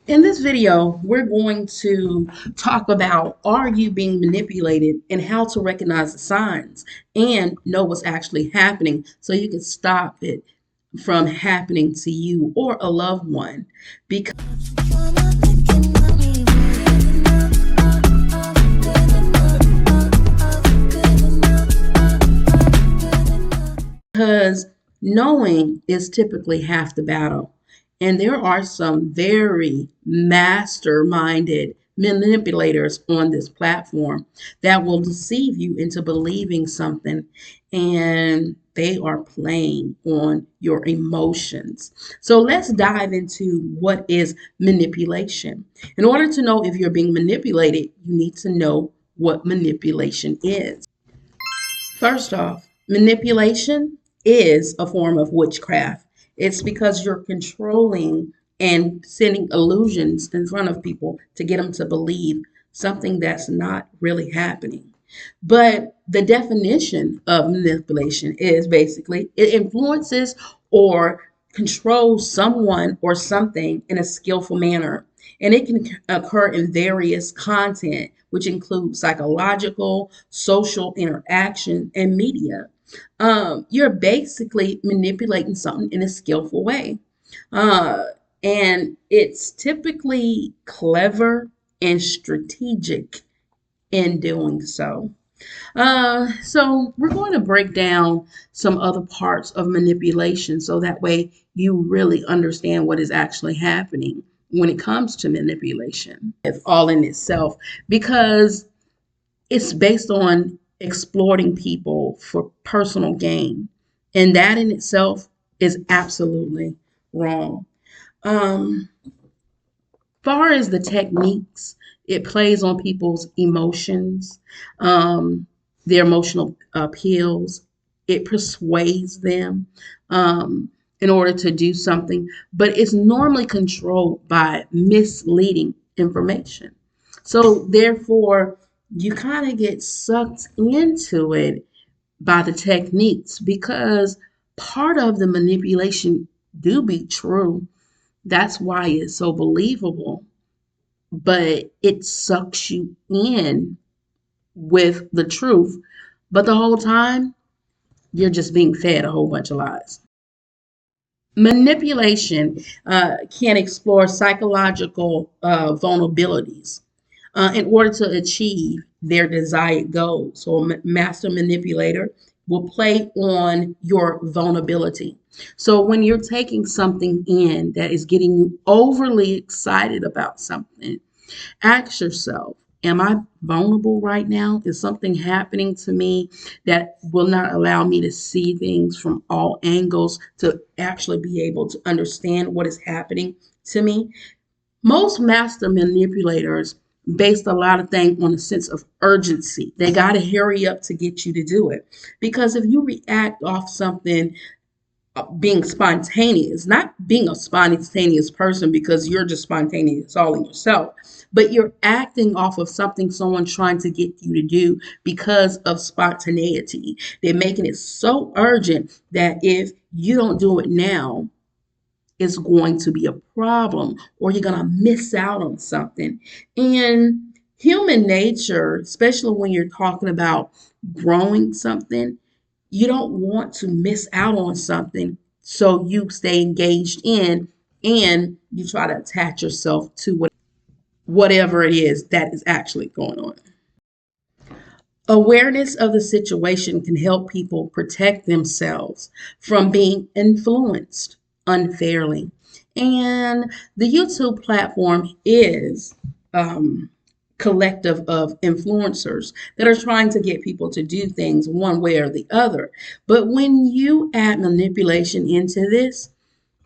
In this video, we're going to talk about are you being manipulated and how to recognize the signs and know what's actually happening so you can stop it from happening to you or a loved one. Because knowing is typically half the battle. And there are some very masterminded manipulators on this platform that will deceive you into believing something, and they are playing on your emotions. So let's dive into what is manipulation. In order to know if you're being manipulated, you need to know what manipulation is. First off, manipulation is a form of witchcraft. It's because you're controlling and sending illusions in front of people to get them to believe something that's not really happening. But the definition of manipulation is basically it influences or controls someone or something in a skillful manner. And it can occur in various content, which include psychological, social interaction, and media. You're basically manipulating something in a skillful way. Uh, and it's typically clever and strategic in doing so. So we're going to break down some other parts of manipulation so that way you really understand what is actually happening when it comes to manipulation, if all in itself, because it's based on exploiting people for personal gain. And that in itself is absolutely wrong. Um, far as the techniques, it plays on people's emotions, um, their emotional appeals. It persuades them in order to do something, but it's normally controlled by misleading information. So therefore, you kind of get sucked into it by the techniques because part of the manipulation do be true. That's why it's so believable, but it sucks you in with the truth. But the whole time, you're just being fed a whole bunch of lies. Manipulation can explore psychological vulnerabilities in order to achieve their desired goals. So, a master manipulator will play on your vulnerability. So, when you're taking something in that is getting you overly excited about something, ask yourself, am I vulnerable right now? Is something happening to me that will not allow me to see things from all angles to actually be able to understand what is happening to me? Most master manipulators based a lot of things on a sense of urgency. They got to hurry up to get you to do it. Because if you react off something being spontaneous, not being a spontaneous person because you're just spontaneous all in yourself, but you're acting off of something someone's trying to get you to do because of spontaneity. They're making it so urgent that if you don't do it now, it's going to be a problem or you're going to miss out on something. And human nature, especially when you're talking about growing something, you don't want to miss out on something, so you stay engaged in and you try to attach yourself to whatever it is that is actually going on. Awareness of the situation can help people protect themselves from being influenced unfairly. And the YouTube platform is collective of influencers that are trying to get people to do things one way or the other. But when you add manipulation into this,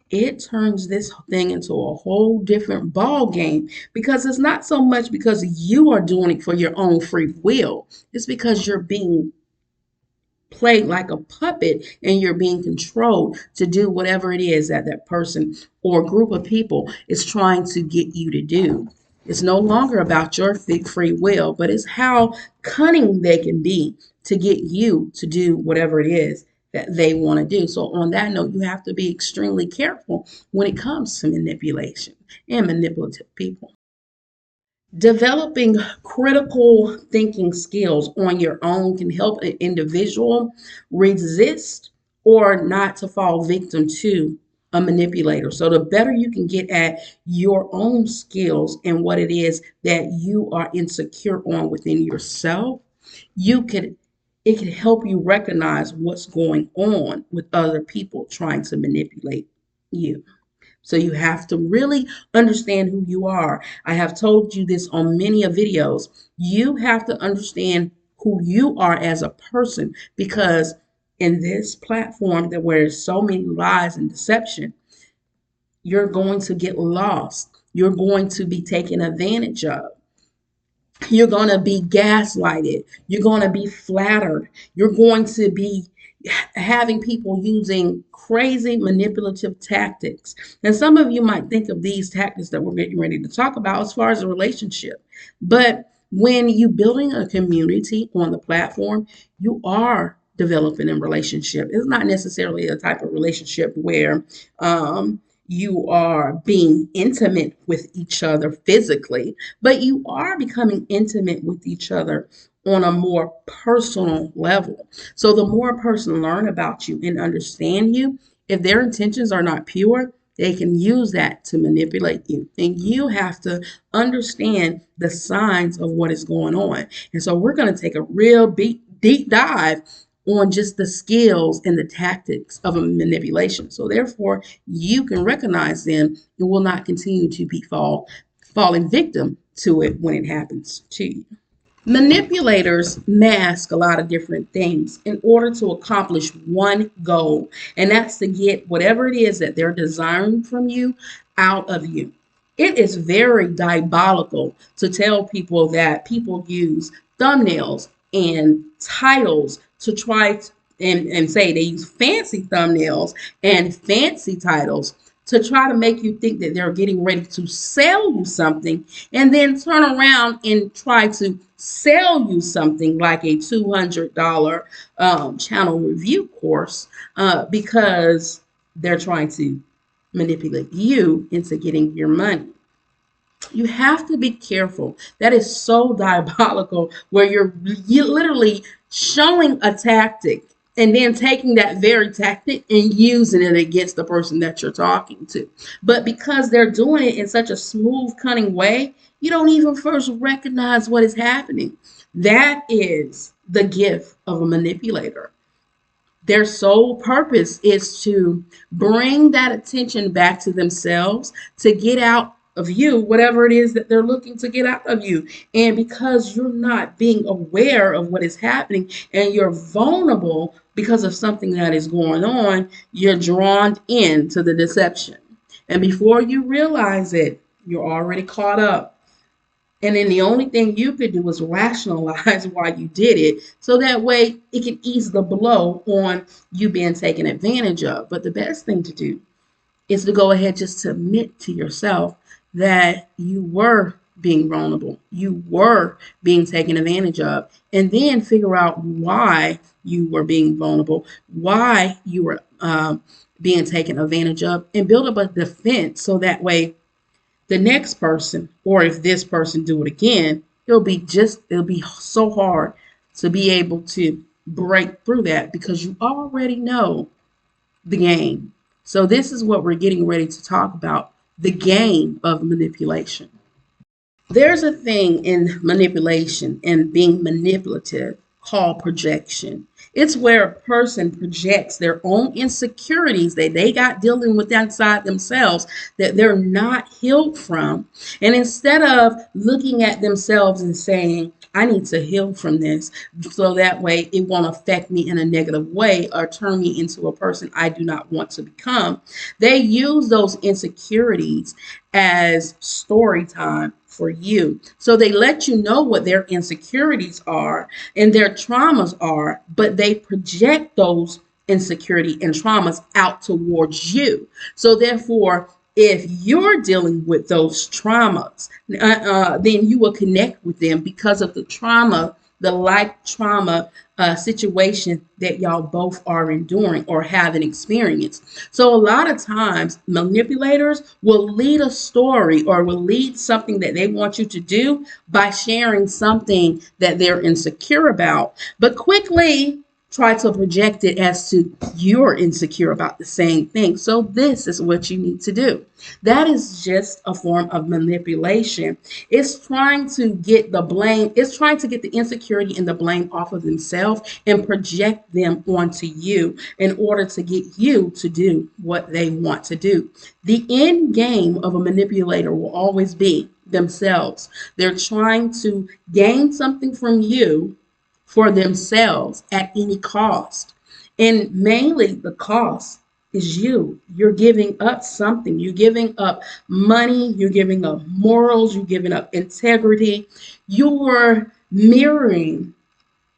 it turns this thing into a whole different ball game because it's not so much because you are doing it for your own free will. It's because you're being played like a puppet and you're being controlled to do whatever it is that that person or group of people is trying to get you to do. It's no longer about your free will, but it's how cunning they can be to get you to do whatever it is that they want to do. So, on that note, you have to be extremely careful when it comes to manipulation and manipulative people. Developing critical thinking skills on your own can help an individual resist or not to fall victim to a manipulator. So, the better you can get at your own skills and what it is that you are insecure on within yourself, you could it can help you recognize what's going on with other people trying to manipulate you. So you have to really understand who you are. I have told you this on many of videos. You have to understand who you are as a person, because in this platform that where there's so many lies and deception, you're going to get lost. You're going to be taken advantage of. You're going to be gaslighted. You're going to be flattered. You're going to be having people using crazy manipulative tactics. And some of you might think of these tactics that we're getting ready to talk about as far as a relationship. But when you're building a community on the platform, you are developing a relationship. It's not necessarily a type of relationship where you are being intimate with each other physically, but you are becoming intimate with each other on a more personal level. So the more a person learn about you and understand you, if their intentions are not pure, they can use that to manipulate you. And you have to understand the signs of what is going on. And so we're going to take a real deep dive on just the skills and the tactics of a manipulation. So therefore, you can recognize them and will not continue to be falling victim to it when it happens to you. Manipulators mask a lot of different things in order to accomplish one goal, and that's to get whatever it is that they're desiring from you out of you. It is very diabolical to tell people that people use thumbnails and titles to try and say they use fancy thumbnails and fancy titles to try to make you think that they're getting ready to sell you something, and then turn around and try to sell you something like a $200 channel review course because they're trying to manipulate you into getting your money. You have to be careful. That is so diabolical, where you're literally showing a tactic and then taking that very tactic and using it against the person that you're talking to. But because they're doing it in such a smooth, cunning way, you don't even first recognize what is happening. That is the gift of a manipulator. Their sole purpose is to bring that attention back to themselves, to get out of you whatever it is that they're looking to get out of you. And because you're not being aware of what is happening and you're vulnerable because of something that is going on, you're drawn into the deception. And before you realize it, you're already caught up. And then the only thing you could do is rationalize why you did it. So that way it can ease the blow on you being taken advantage of. But the best thing to do is to go ahead just to admit to yourself that you were being vulnerable. You were being taken advantage of. And then figure out why you were being vulnerable, why you were being taken advantage of, and build up a defense so that way the next person, or if this person do it again, it'll be so hard to be able to break through that because you already know the game. So this is what we're getting ready to talk about, the game of manipulation. There's a thing in manipulation and being manipulative called projection. It's where a person projects their own insecurities that they got dealing with inside themselves that they're not healed from. And instead of looking at themselves and saying, I need to heal from this so that way it won't affect me in a negative way or turn me into a person I do not want to become, they use those insecurities as story time for you. So they let you know what their insecurities are and their traumas are, but they project those insecurity and traumas out towards you. So therefore, if you're dealing with those traumas, then you will connect with them because of the trauma the like trauma situation that y'all both are enduring or have an experience. So a lot of times manipulators will lead a story or will lead something that they want you to do by sharing something that they're insecure about, but quickly try to project it as to you're insecure about the same thing. So this is what you need to do. That is just a form of manipulation. It's trying to get the blame, it's trying to get the insecurity and the blame off of themselves and project them onto you in order to get you to do what they want to do. The end game of a manipulator will always be themselves. They're trying to gain something from you for themselves at any cost. And mainly the cost is you. You're giving up something. You're giving up money. You're giving up morals. You're giving up integrity. You're mirroring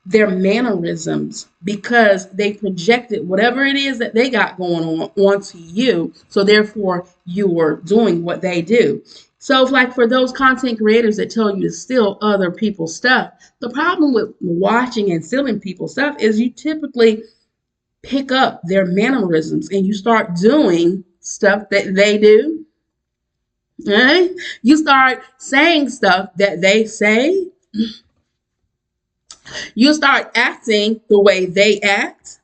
their mannerisms because they projected whatever it is that they got going on onto you. So therefore, you are doing what they do. So, like for those content creators that tell you to steal other people's stuff, the problem with watching and stealing people's stuff is you typically pick up their mannerisms and you start doing stuff that they do. Right? You start saying stuff that they say. You start acting the way they act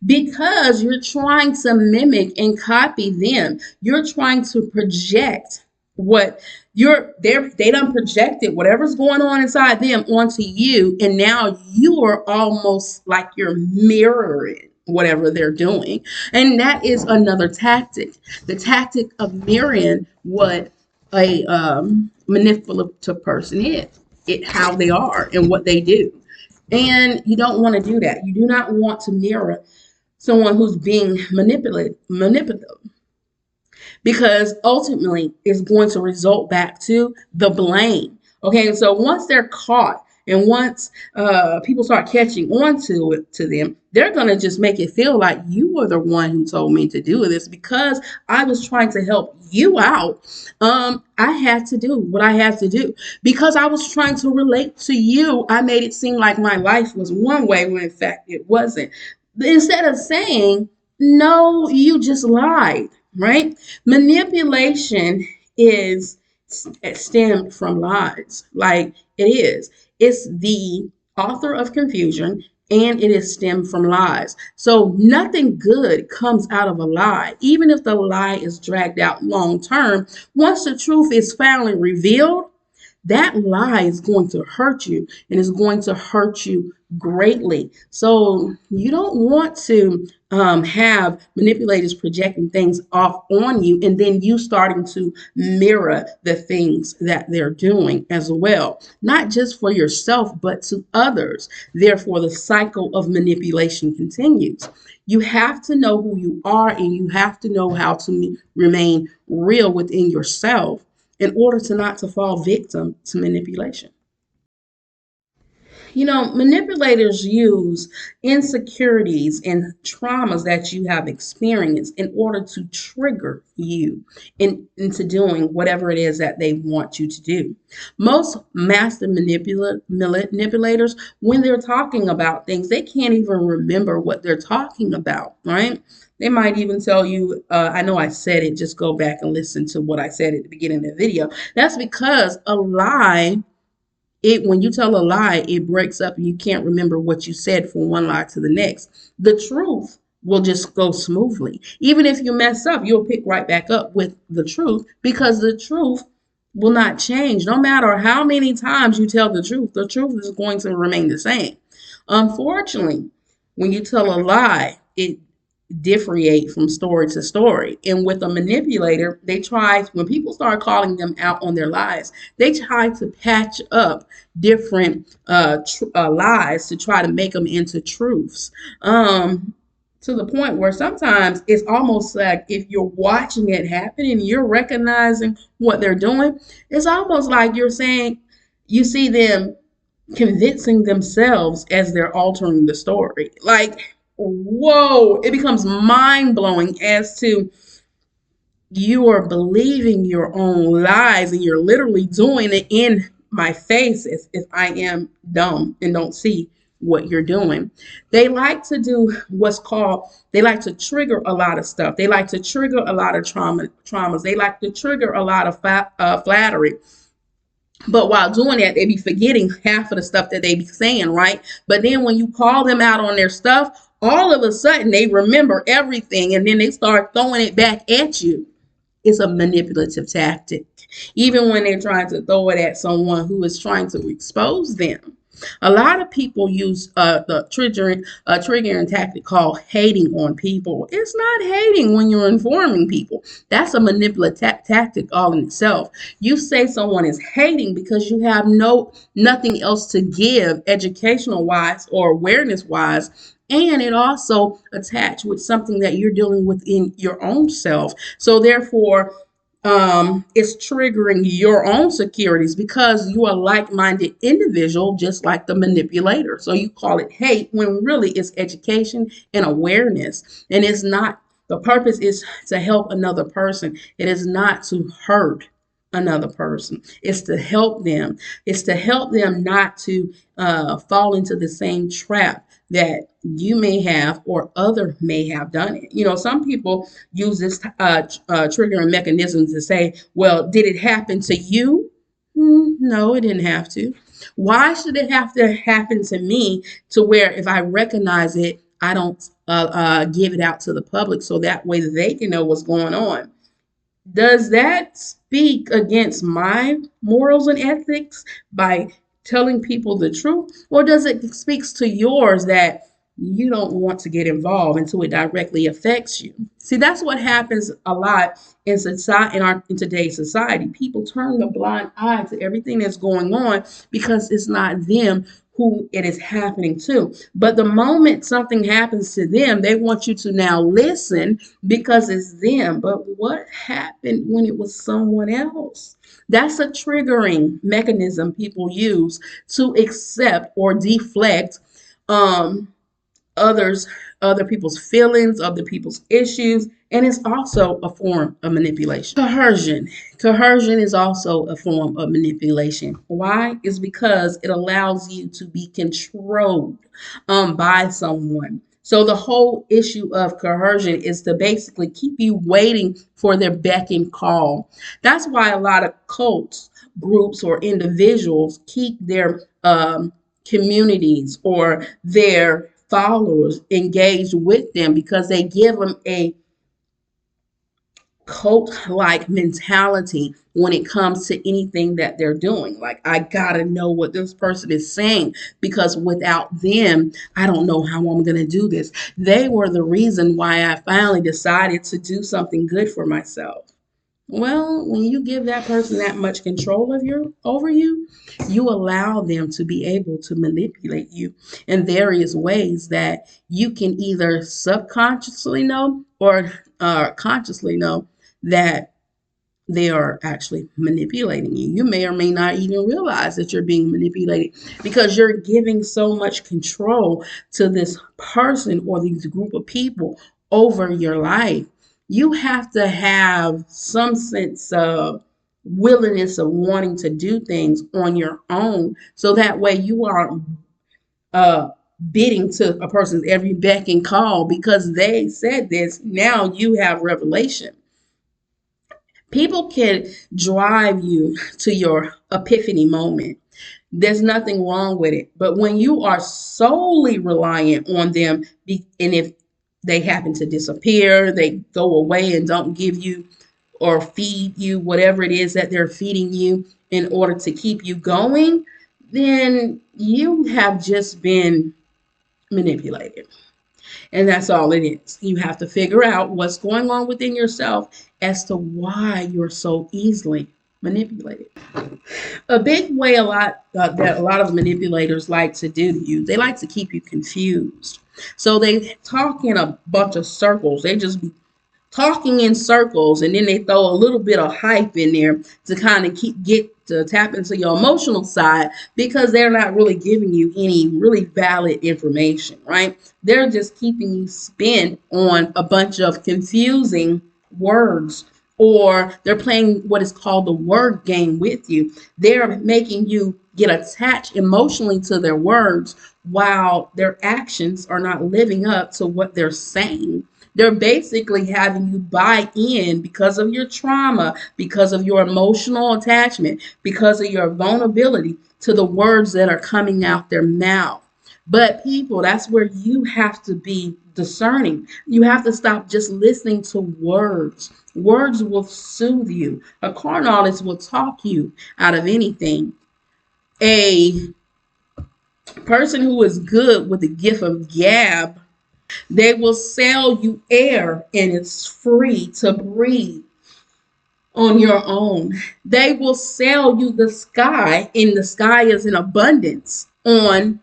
because you're trying to mimic and copy them. You're trying to project what they done projected whatever's going on inside them onto you, and now you are almost like you're mirroring whatever they're doing. And that is another tactic. The tactic of mirroring what a manipulative person is, how they are and what they do. And you don't want to do that. You do not want to mirror someone who's being manipulative because ultimately it's going to result back to the blame. Okay, so once they're caught and once people start catching on to them, they're going to just make it feel like you were the one who told me to do this because I was trying to help you out. I had to do what I had to do because I was trying to relate to you. I made it seem like my life was one way when in fact it wasn't. Instead of saying, no, you just lied, right? Manipulation is stemmed from lies. Like it is. It's the author of confusion and it is stemmed from lies. So nothing good comes out of a lie. Even if the lie is dragged out long term, once the truth is finally revealed, that lie is going to hurt you and is going to hurt you greatly. So you don't want to have manipulators projecting things off on you and then you starting to mirror the things that they're doing as well, not just for yourself, but to others. Therefore, the cycle of manipulation continues. You have to know who you are and you have to know how to remain real within yourself in order to not to fall victim to manipulation. You know, manipulators use insecurities and traumas that you have experienced in order to trigger you into doing whatever it is that they want you to do. Most master manipulators, when they're talking about things, they can't even remember what they're talking about, right? They might even tell you, I know I said it, just go back and listen to what I said at the beginning of the video. That's because a lie, when you tell a lie, it breaks up and you can't remember what you said from one lie to the next. The truth will just go smoothly. Even if you mess up, you'll pick right back up with the truth because the truth will not change. No matter how many times you tell the truth is going to remain the same. Unfortunately, when you tell a lie, it differentiate from story to story. And with a manipulator, when people start calling them out on their lies, they try to patch up different lies to try to make them into truths. To the point where sometimes it's almost like if you're watching it happen and you're recognizing what they're doing, it's almost like you're saying, you see them convincing themselves as they're altering the story. Like, whoa, it becomes mind blowing as to you are believing your own lies and you're literally doing it in my face as if I am dumb and don't see what you're doing. They like to do what's called, they like to trigger a lot of stuff. They like to trigger a lot of traumas. They like to trigger a lot of flattery. But while doing that, they be forgetting half of the stuff that they be saying, right? But then when you call them out on their stuff, all of a sudden they remember everything and then they start throwing it back at you. It's a manipulative tactic, even when they're trying to throw it at someone who is trying to expose them. A lot of people use the triggering tactic called hating on people. It's not hating when you're informing people. That's a manipulative tactic all in itself. You say someone is hating because you have nothing else to give, educational wise or awareness wise. And it also attached with something that you're dealing with in your own self. So therefore, it's triggering your own securities because you are a like-minded individual, just like the manipulator. So you call it hate when really it's education and awareness. And it's not, the purpose is to help another person. It is not to hurt another person. It's to help them. It's to help them not to fall into the same trap that you may have or other may have done it. You know, some people use this triggering mechanism to say, well, did it happen to you? No, it didn't have to. Why should it have to happen to me to where if I recognize it, I don't give it out to the public so that way they can know what's going on? Does that speak against my morals and ethics by telling people the truth? Or does it speaks to yours that you don't want to get involved until it directly affects you? See, that's what happens a lot in society, in today's society. People turn a blind eye to everything that's going on because it's not them who it is happening to. But the moment something happens to them, they want you to now listen because it's them. But what happened when it was someone else? That's a triggering mechanism people use to accept or deflect um, others other people's feelings, other people's issues, and it's also a form of manipulation. Coercion is also a form of manipulation. Why? Is because it allows you to be controlled by someone. So the whole issue of coercion is to basically keep you waiting for their beck and call. That's why a lot of cults, groups, or individuals keep their communities or their followers engaged with them because they give them a cult like mentality when it comes to anything that they're doing. Like, I gotta know what this person is saying because without them, I don't know how I'm gonna do this. They were the reason why I finally decided to do something good for myself. Well, when you give that person that much control of over you, you allow them to be able to manipulate you in various ways that you can either subconsciously know or consciously know that they are actually manipulating you. You may or may not even realize that you're being manipulated because you're giving so much control to this person or these group of people over your life. You have to have some sense of willingness of wanting to do things on your own so that way you aren't uh, bidding to a person's every beck and call because they said this. Now you have revelation. People can drive you to your epiphany moment. There's nothing wrong with it. But when you are solely reliant on them, and if they happen to disappear, they go away and don't give you or feed you whatever it is that they're feeding you in order to keep you going, then you have just been manipulated. And that's all it is. You have to figure out what's going on within yourself as to why you're so easily manipulated. A big way that a lot of manipulators like to do to you, they like to keep you confused. So they talk in a bunch of circles. They just be talking in circles, and then they throw a little bit of hype in there to kind of get to tap into your emotional side because they're not really giving you any really valid information, right? They're just keeping you spin on a bunch of confusing words or they're playing what is called the word game with you. They're making you get attached emotionally to their words while their actions are not living up to what they're saying. They're basically having you buy in because of your trauma, because of your emotional attachment, because of your vulnerability to the words that are coming out their mouth. But people, that's where you have to be discerning. You have to stop just listening to words. Words will soothe you. A carnalist will talk you out of anything. A person who is good with the gift of gab, they will sell you air and it's free to breathe on your own. They will sell you the sky and the sky is in abundance on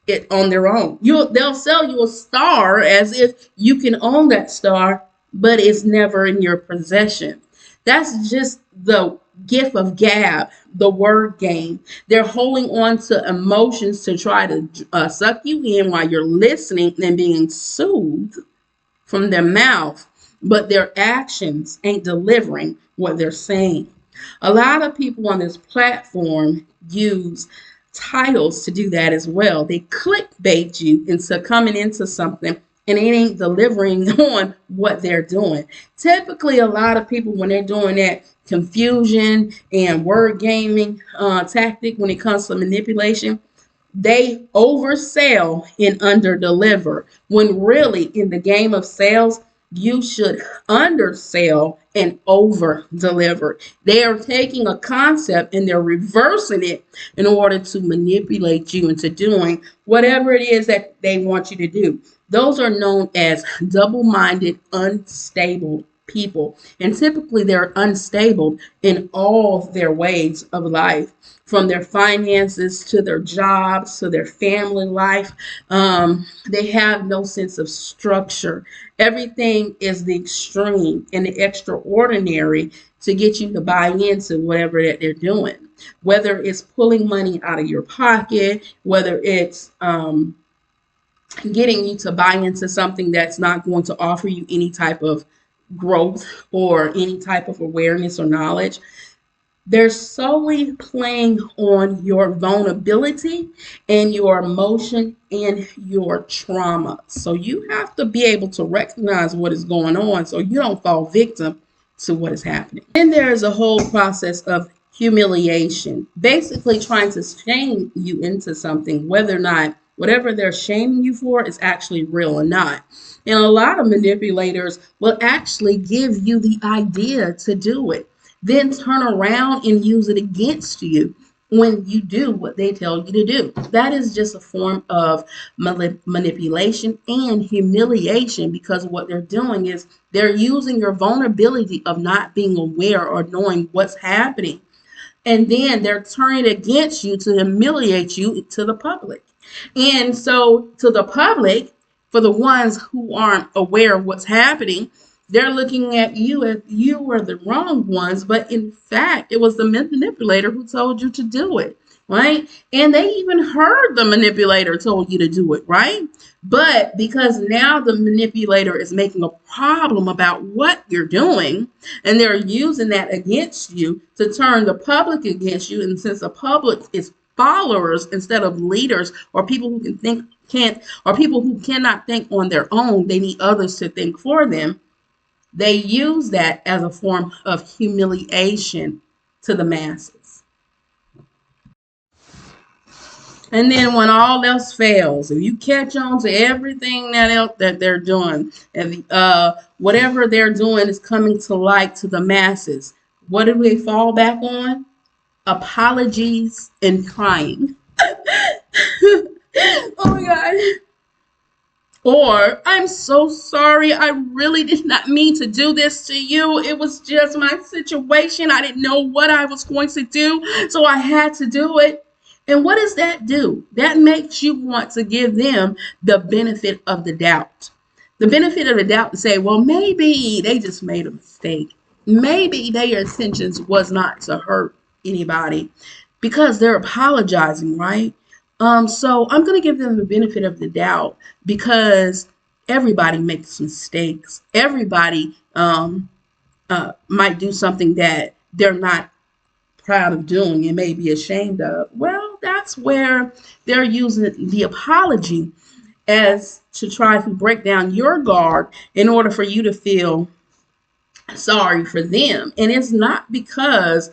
their own. They'll sell you a star as if you can own that star, but it's never in your possession. That's just the gift of gab, the word game. They're holding on to emotions to try to suck you in while you're listening and being soothed from their mouth, but their actions ain't delivering what they're saying. A lot of people on this platform use titles to do that as well. They clickbait you into coming into something and it ain't delivering on what they're doing. Typically, a lot of people, when they're doing that confusion and word gaming tactic when it comes to manipulation, they oversell and underdeliver. When really, in the game of sales, you should undersell and over deliver. They are taking a concept and they're reversing it in order to manipulate you into doing whatever it is that they want you to do. Those are known as double-minded, unstable people. And typically they're unstable in all their ways of life, from their finances to their jobs to their family life. They have no sense of structure. Everything is the extreme and the extraordinary to get you to buy into whatever that they're doing. Whether it's pulling money out of your pocket, whether it's getting you to buy into something that's not going to offer you any type of growth or any type of awareness or knowledge. They're solely playing on your vulnerability and your emotion and your trauma. So you have to be able to recognize what is going on so you don't fall victim to what is happening. Then there's a whole process of humiliation, basically trying to shame you into something, whether or not whatever they're shaming you for is actually real or not. And a lot of manipulators will actually give you the idea to do it, then turn around and use it against you when you do what they tell you to do. That is just a form of manipulation and humiliation, because what they're doing is they're using your vulnerability of not being aware or knowing what's happening. And then they're turning against you to humiliate you to the public. And so to the public, for the ones who aren't aware of what's happening, they're looking at you as you were the wrong ones, but in fact, it was the manipulator who told you to do it, right? And they even heard the manipulator told you to do it, right? But because now the manipulator is making a problem about what you're doing, and they're using that against you to turn the public against you, and since the public is followers instead of leaders or people who can think can't or people who cannot think on their own, they need others to think for them. They use that as a form of humiliation to the masses. And then when all else fails, if you catch on to everything that else that they're doing, and whatever they're doing is coming to light to the masses, what do they fall back on? Apologies and crying. Oh my God. Or, I'm so sorry. I really did not mean to do this to you. It was just my situation. I didn't know what I was going to do, so I had to do it. And what does that do? That makes you want to give them the benefit of the doubt. The benefit of the doubt to say, well, maybe they just made a mistake. Maybe their intentions was not to hurt anybody because they're apologizing, right? So I'm going to give them the benefit of the doubt because everybody makes mistakes. Everybody might do something that they're not proud of doing and may be ashamed of. Well, that's where they're using the apology as to try to break down your guard in order for you to feel sorry for them. And it's not because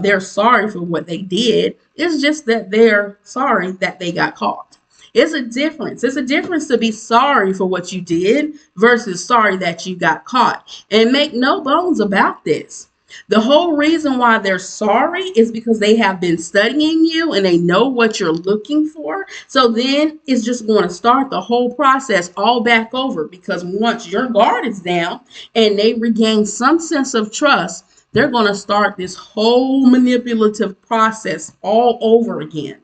they're sorry for what they did. It's just that they're sorry that they got caught. It's a difference. It's a difference to be sorry for what you did versus sorry that you got caught. And make no bones about this. The whole reason why they're sorry is because they have been studying you and they know what you're looking for. So then it's just going to start the whole process all back over, because once your guard is down and they regain some sense of trust, they're going to start this whole manipulative process all over again.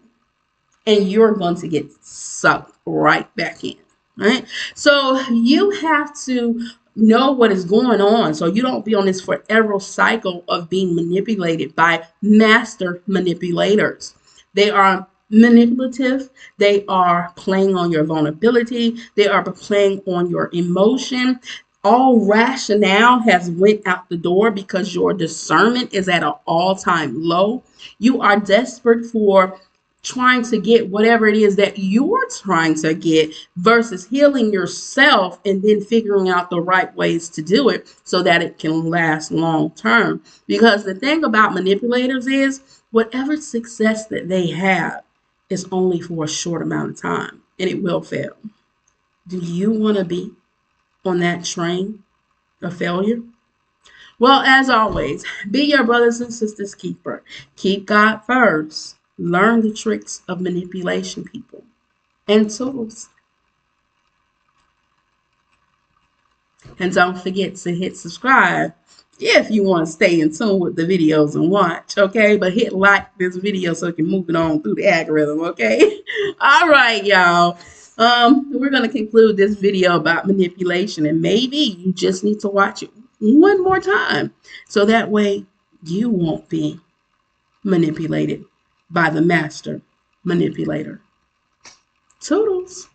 And you're going to get sucked right back in. Right? So you have to know what is going on so you don't be on this forever cycle of being manipulated by master manipulators. They are manipulative. They are playing on your vulnerability. They are playing on your emotion. All rationale has went out the door because your discernment is at an all-time low. You are desperate for trying to get whatever it is that you're trying to get versus healing yourself and then figuring out the right ways to do it so that it can last long term. Because the thing about manipulators is whatever success that they have is only for a short amount of time and it will fail. Do you want to be on that train of failure? Well, as always, be your brothers and sisters keeper. Keep God first. Learn the tricks of manipulation, people, and tools. And don't forget to hit subscribe if you want to stay in tune with the videos and watch, okay? But hit like this video so it can move it on through the algorithm, okay? All right, y'all. We're going to conclude this video about manipulation, and maybe you just need to watch it one more time so that way you won't be manipulated by the master manipulator. Toodles.